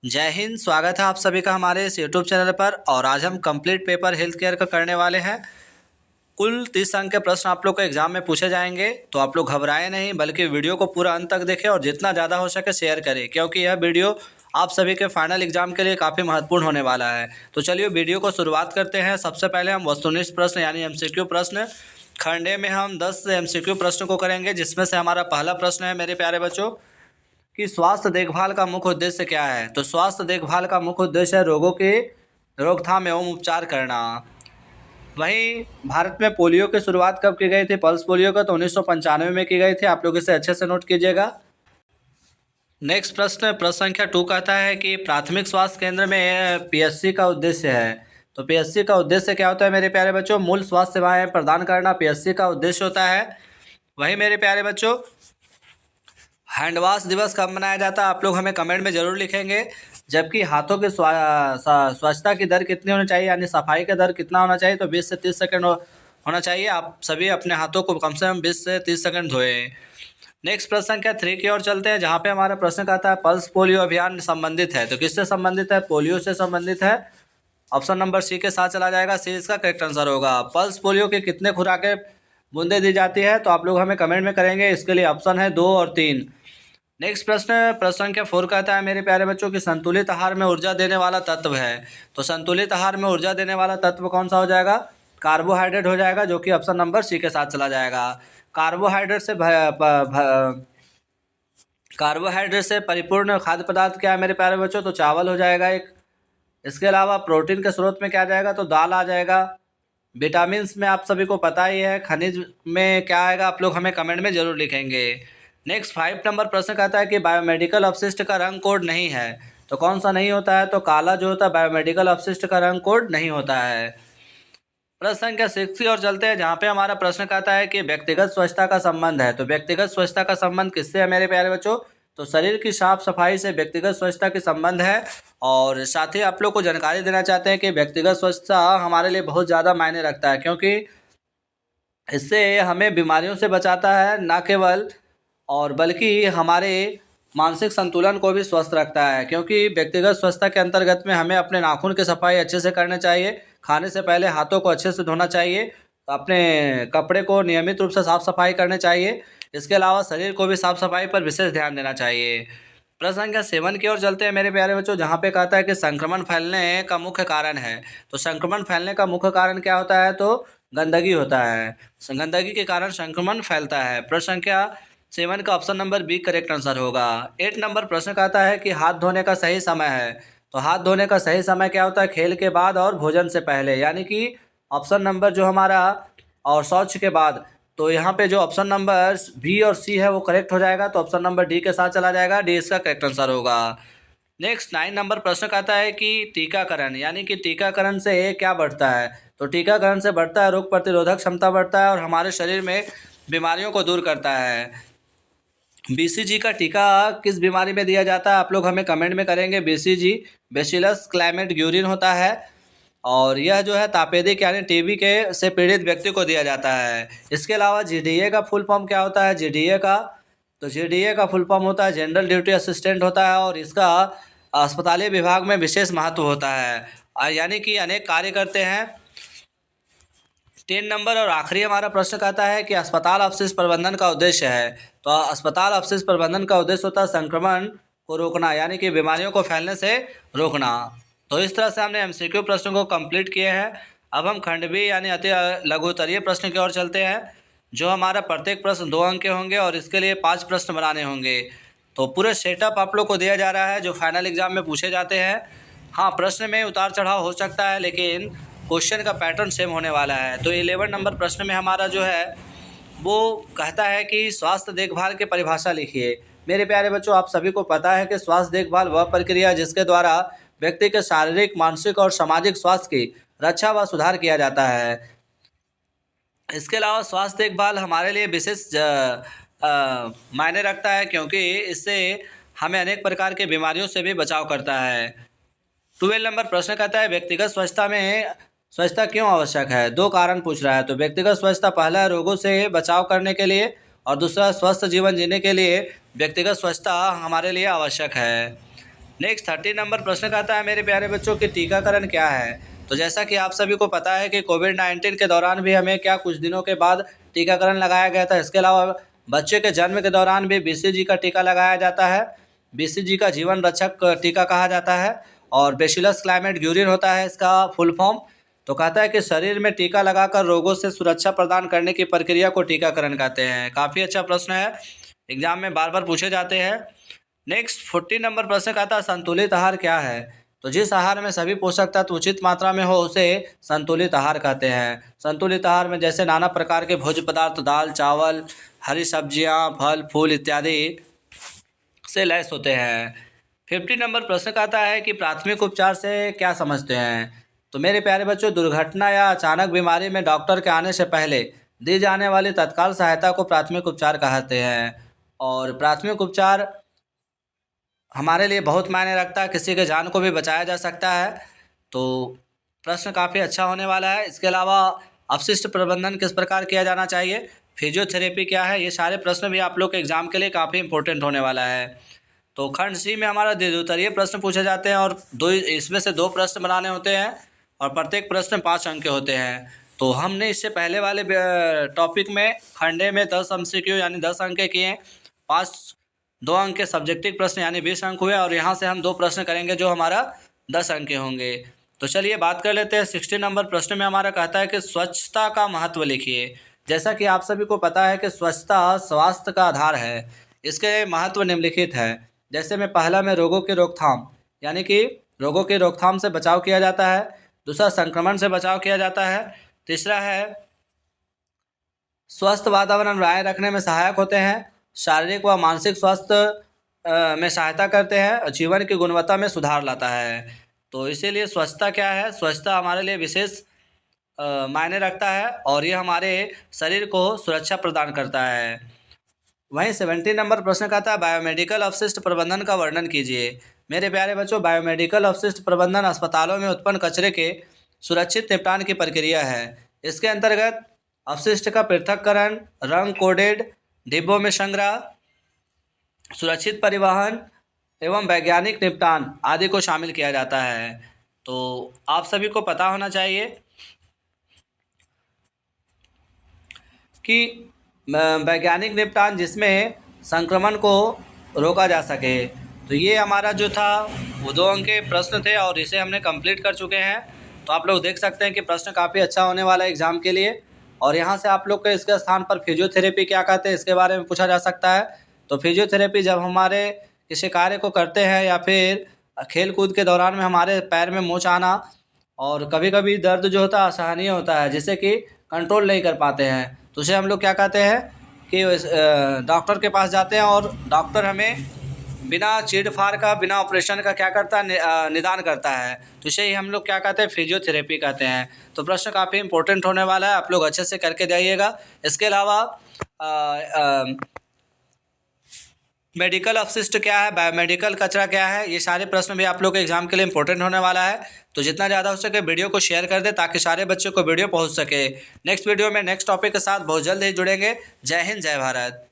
जय हिंद। स्वागत है आप सभी का हमारे इस यूट्यूब चैनल पर। और आज हम कंप्लीट पेपर हेल्थ केयर का करने वाले हैं। कुल 30 अंक के प्रश्न आप लोग को एग्जाम में पूछे जाएंगे, तो आप लोग घबराएं नहीं, बल्कि वीडियो को पूरा अंत तक देखें और जितना ज़्यादा हो सके शेयर करें, क्योंकि यह वीडियो आप सभी के फाइनल एग्जाम के लिए काफ़ी महत्वपूर्ण होने वाला है। तो चलिए वीडियो को शुरुआत करते हैं। सबसे पहले हम वस्तुनिष्ठ प्रश्न यानी MCQ प्रश्न खंड ए में हम 10 MCQ प्रश्न को करेंगे, जिसमें से हमारा पहला प्रश्न है मेरे प्यारे बच्चों कि स्वास्थ्य देखभाल का मुख्य उद्देश्य क्या है। तो स्वास्थ्य देखभाल का मुख्य उद्देश्य है रोगों की रोकथाम एवं उपचार करना। वहीं भारत में पोलियो की शुरुआत कब की गई थी, पल्स पोलियो का, तो 1995 में की गई थी। आप लोग इसे अच्छे से नोट कीजिएगा। नेक्स्ट प्रश्न संख्या 2 कहता है कि प्राथमिक स्वास्थ्य केंद्र में PSC का उद्देश्य है। तो PSC का उद्देश्य क्या होता है मेरे प्यारे बच्चों? मूल स्वास्थ्य सेवाएं प्रदान करना PSC का उद्देश्य होता है। वहीं मेरे प्यारे बच्चों हैंड वॉश दिवस कब मनाया जाता है, आप लोग हमें कमेंट में ज़रूर लिखेंगे। जबकि हाथों की स्वच्छता की दर कितनी होनी चाहिए, यानी सफाई का दर कितना होना चाहिए, तो 20 से 30 सेकंड होना चाहिए। आप सभी अपने हाथों को कम से कम 20 से 30 सेकंड धोएं। नेक्स्ट प्रश्न संख्या 3 की ओर चलते हैं, जहाँ पे हमारा प्रश्न कहता है पल्स पोलियो अभियान संबंधित है। तो किससे संबंधित है? पोलियो से संबंधित है। ऑप्शन नंबर सी के साथ चला जाएगा। सी इसका करेक्ट आंसर होगा। पल्स पोलियो के कितने खुराकें बूंदे दी जाती है, तो आप लोग हमें कमेंट में करेंगे। इसके लिए ऑप्शन है 2 और 3। नेक्स्ट प्रश्न संख्या 4 कहता है मेरे प्यारे बच्चों कि संतुलित आहार में ऊर्जा देने वाला तत्व है। तो संतुलित आहार में ऊर्जा देने वाला तत्व कौन सा हो जाएगा? कार्बोहाइड्रेट हो जाएगा, जो कि ऑप्शन नंबर सी के साथ चला जाएगा। कार्बोहाइड्रेट से परिपूर्ण खाद्य पदार्थ क्या है मेरे प्यारे बच्चों? तो चावल हो जाएगा एक। इसके अलावा प्रोटीन के स्रोत में क्या आ जाएगा? तो दाल आ जाएगा। विटामिन में आप सभी को पता ही है। खनिज में क्या आएगा? आप लोग हमें कमेंट में जरूर लिखेंगे। नेक्स्ट 5 नंबर प्रश्न कहता है कि बायोमेडिकल अपशिष्ट का रंग कोड नहीं है। तो कौन सा नहीं होता है? तो काला जो होता है बायोमेडिकल अपशिष्ट का रंग कोड नहीं होता है। प्रश्न संख्या 6 की ओर चलते हैं, जहाँ पे हमारा प्रश्न कहता है कि व्यक्तिगत स्वच्छता का संबंध है। तो व्यक्तिगत स्वच्छता का संबंध किससे है मेरे प्यारे बच्चों? तो शरीर की साफ सफाई से व्यक्तिगत स्वच्छता के संबंध है। और साथ ही आप लोग को जानकारी देना चाहते हैं कि व्यक्तिगत स्वच्छता हमारे लिए बहुत ज़्यादा मायने रखता है, क्योंकि इससे हमें बीमारियों से बचाता है, ना केवल और बल्कि हमारे मानसिक संतुलन को भी स्वस्थ रखता है। क्योंकि व्यक्तिगत स्वच्छता के अंतर्गत में हमें अपने नाखून की सफाई अच्छे से करनी चाहिए, खाने से पहले हाथों को अच्छे से धोना चाहिए, अपने कपड़े को नियमित रूप से साफ सफाई करनी चाहिए। इसके अलावा शरीर को भी साफ सफाई पर विशेष ध्यान देना चाहिए। प्रश्न संख्या 7 की ओर चलते हैं मेरे प्यारे बच्चों, जहाँ पे कहता है कि संक्रमण फैलने का मुख्य कारण है। तो संक्रमण फैलने का मुख्य कारण क्या होता है? तो गंदगी होता है। गंदगी के कारण संक्रमण फैलता है। प्रश्न संख्या 7 का option number B correct answer होगा। 8 नंबर प्रश्न कहता है कि हाथ धोने का सही समय है। तो हाथ धोने का सही समय क्या होता है? खेल के बाद और भोजन से पहले, यानी कि ऑप्शन नंबर जो हमारा और शौच के बाद। तो यहाँ पे जो ऑप्शन नंबर बी और सी है वो करेक्ट हो जाएगा, तो ऑप्शन नंबर डी के साथ चला जाएगा। डी इसका करेक्ट आंसर होगा। नेक्स्ट 9 नंबर प्रश्न कहता है कि टीकाकरण, यानी कि टीकाकरण से क्या बढ़ता है? तो टीकाकरण से बढ़ता है रोग प्रतिरोधक क्षमता बढ़ता है और हमारे शरीर में बीमारियों को दूर करता है। BCG का टीका किस बीमारी में दिया जाता है? आप लोग हमें कमेंट में करेंगे। BCG बैसिलस क्लाइमेट ग्यूरिन होता है, और यह जो है तापेदिक यानी TB के से पीड़ित व्यक्ति को दिया जाता है। इसके अलावा GDA का फुल फॉर्म क्या होता है? GDA का फुल फॉर्म होता है जनरल ड्यूटी असिस्टेंट होता है, और इसका अस्पतालीय विभाग में विशेष महत्व होता है, यानी कि अनेक कार्य करते हैं। 10 नंबर और आखिरी हमारा प्रश्न कहता है कि अस्पताल अपशिष्ट प्रबंधन का उद्देश्य है। तो अस्पताल अपशिष्ट प्रबंधन का उद्देश्य होता है संक्रमण को रोकना, यानी कि बीमारियों को फैलने से रोकना। तो इस तरह से हमने MCQ प्रश्नों को कंप्लीट किए हैं। अब हम खंड बी यानी अति लघुत्तरीय प्रश्न की ओर चलते हैं, जो हमारा प्रत्येक प्रश्न 2 अंक के होंगे और इसके लिए 5 प्रश्न बनाने होंगे। तो पूरे सेटअप आप लोग को दिया जा रहा है जो फाइनल एग्जाम में पूछे जाते हैं। हाँ, प्रश्न में उतार चढ़ाव हो सकता है, लेकिन क्वेश्चन का पैटर्न सेम होने वाला है। तो 11 नंबर प्रश्न में हमारा जो है वो कहता है कि स्वास्थ्य देखभाल की परिभाषा लिखिए। मेरे प्यारे बच्चों, आप सभी को पता है कि स्वास्थ्य देखभाल वह प्रक्रिया जिसके द्वारा व्यक्ति के शारीरिक, मानसिक और सामाजिक स्वास्थ्य की रक्षा व सुधार किया जाता है। इसके अलावा स्वास्थ्य देखभाल हमारे लिए विशेष मायने रखता है, क्योंकि इससे हमें अनेक प्रकार की बीमारियों से भी बचाव करता है। 12 नंबर प्रश्न कहता है व्यक्तिगत स्वच्छता क्यों आवश्यक है? 2 कारण पूछ रहा है। तो व्यक्तिगत स्वच्छता पहला रोगों से बचाव करने के लिए, और दूसरा स्वस्थ जीवन जीने के लिए व्यक्तिगत स्वच्छता हमारे लिए आवश्यक है। नेक्स्ट 30 नंबर प्रश्न का आता है मेरे प्यारे बच्चों कि टीकाकरण क्या है। तो जैसा कि आप सभी को पता है कि कोविड-19 के दौरान भी हमें कुछ दिनों के बाद टीकाकरण लगाया गया था। इसके अलावा बच्चे के जन्म के दौरान भी BCG का टीका लगाया जाता है। BCG का जीवन रक्षक टीका कहा जाता है और बेसिलस क्लाइमेट ग्यूरिन होता है इसका फुल फॉर्म। तो कहता है कि शरीर में टीका लगाकर रोगों से सुरक्षा प्रदान करने की प्रक्रिया को टीकाकरण कहते हैं। काफ़ी अच्छा प्रश्न है, एग्जाम में बार बार पूछे जाते हैं। नेक्स्ट 40 नंबर प्रश्न का था संतुलित आहार क्या है। तो जिस आहार में सभी पोषक तत्व उचित मात्रा में हो उसे संतुलित आहार कहते हैं। संतुलित आहार में जैसे नाना प्रकार के भोज्य पदार्थ, दाल, चावल, हरी सब्जियां, फल, फूल इत्यादि से लैस होते हैं। 50 नंबर प्रश्न का आता है कि प्राथमिक उपचार से क्या समझते हैं। तो मेरे प्यारे बच्चों, दुर्घटना या अचानक बीमारी में डॉक्टर के आने से पहले दी जाने वाली तत्काल सहायता को प्राथमिक उपचार कहते हैं। और प्राथमिक उपचार हमारे लिए बहुत मायने रखता है, किसी के जान को भी बचाया जा सकता है। तो प्रश्न काफ़ी अच्छा होने वाला है। इसके अलावा अपशिष्ट प्रबंधन किस प्रकार किया जाना चाहिए, फिजियोथेरेपी क्या है, ये सारे प्रश्न भी आप लोग के एग्जाम के लिए काफ़ी इंपॉर्टेंट होने वाला है। तो खंड सी में हमारा द्वितीय प्रश्न पूछे जाते हैं और इसमें से 2 प्रश्न बनाने होते हैं और प्रत्येक प्रश्न 5 अंक के होते हैं। तो हमने इससे पहले वाले टॉपिक में खंडे में 10 MCQ यानी 10 अंक के किए, 2 अंक के सब्जेक्टिव प्रश्न यानी 20 अंक हुए और यहाँ से हम 2 प्रश्न करेंगे जो हमारा 10 अंक के होंगे। तो चलिए बात कर लेते हैं। 60 नंबर प्रश्न में हमारा कहता है कि स्वच्छता का महत्व लिखिए। जैसा कि आप सभी को पता है कि स्वच्छता स्वास्थ्य का आधार है। इसके महत्व निम्नलिखित है। जैसे में पहला में रोगों की रोकथाम, यानी कि रोगों की रोकथाम से बचाव किया जाता है। दूसरा, संक्रमण से बचाव किया जाता है। तीसरा है स्वस्थ वातावरण बनाए रखने में सहायक होते हैं। शारीरिक व मानसिक स्वास्थ्य में सहायता करते हैं और जीवन की गुणवत्ता में सुधार लाता है। तो इसीलिए स्वच्छता क्या है, स्वच्छता हमारे लिए विशेष मायने रखता है और ये हमारे शरीर को सुरक्षा प्रदान करता है। वहीं 70 नंबर प्रश्न का था बायोमेडिकल अपशिष्ट प्रबंधन का वर्णन कीजिए। मेरे प्यारे बच्चों, बायोमेडिकल अपशिष्ट प्रबंधन अस्पतालों में उत्पन्न कचरे के सुरक्षित निपटान की प्रक्रिया है। इसके अंतर्गत अपशिष्ट का पृथक्करण, रंग कोडेड डिब्बों में संग्रह, सुरक्षित परिवहन एवं वैज्ञानिक निपटान आदि को शामिल किया जाता है। तो आप सभी को पता होना चाहिए कि वैज्ञानिक निपटान जिसमें संक्रमण को रोका जा सके। तो ये हमारा जो था वो 2 अंक के प्रश्न थे और इसे हमने कंप्लीट कर चुके हैं। तो आप लोग देख सकते हैं कि प्रश्न काफ़ी अच्छा होने वाला है एग्ज़ाम के लिए। और यहाँ से आप लोग के इसके स्थान पर फिजियोथेरेपी क्या कहते हैं इसके बारे में पूछा जा सकता है। तो फिजियोथेरेपी जब हमारे किसी कार्य को करते हैं या फिर खेल कूद के दौरान में हमारे पैर में मोच आना और कभी कभी दर्द जो होता है असहनीय होता है जिससे कि कंट्रोल नहीं कर पाते हैं, तो उसे हम लोग क्या कहते हैं कि डॉक्टर के पास जाते हैं और डॉक्टर हमें बिना चीड़-फाड़ का, बिना ऑपरेशन का क्या करता है, निदान करता है। तो इसे ही हम लोग क्या कहते हैं, फिजियोथेरेपी कहते हैं। तो प्रश्न काफ़ी इंपॉर्टेंट होने वाला है, आप लोग अच्छे से करके जाइएगा। इसके अलावा मेडिकल अपशिष्ट क्या है, बायोमेडिकल कचरा क्या है, ये सारे प्रश्न भी आप लोग के एग्जाम के लिए इंपॉर्टेंट होने वाला है। तो जितना ज़्यादा हो सके वीडियो को शेयर कर दें ताकि सारे बच्चों को वीडियो पहुंच सके। नेक्स्ट वीडियो में नेक्स्ट टॉपिक के साथ बहुत जल्द ही जुड़ेंगे। जय हिंद, जय भारत।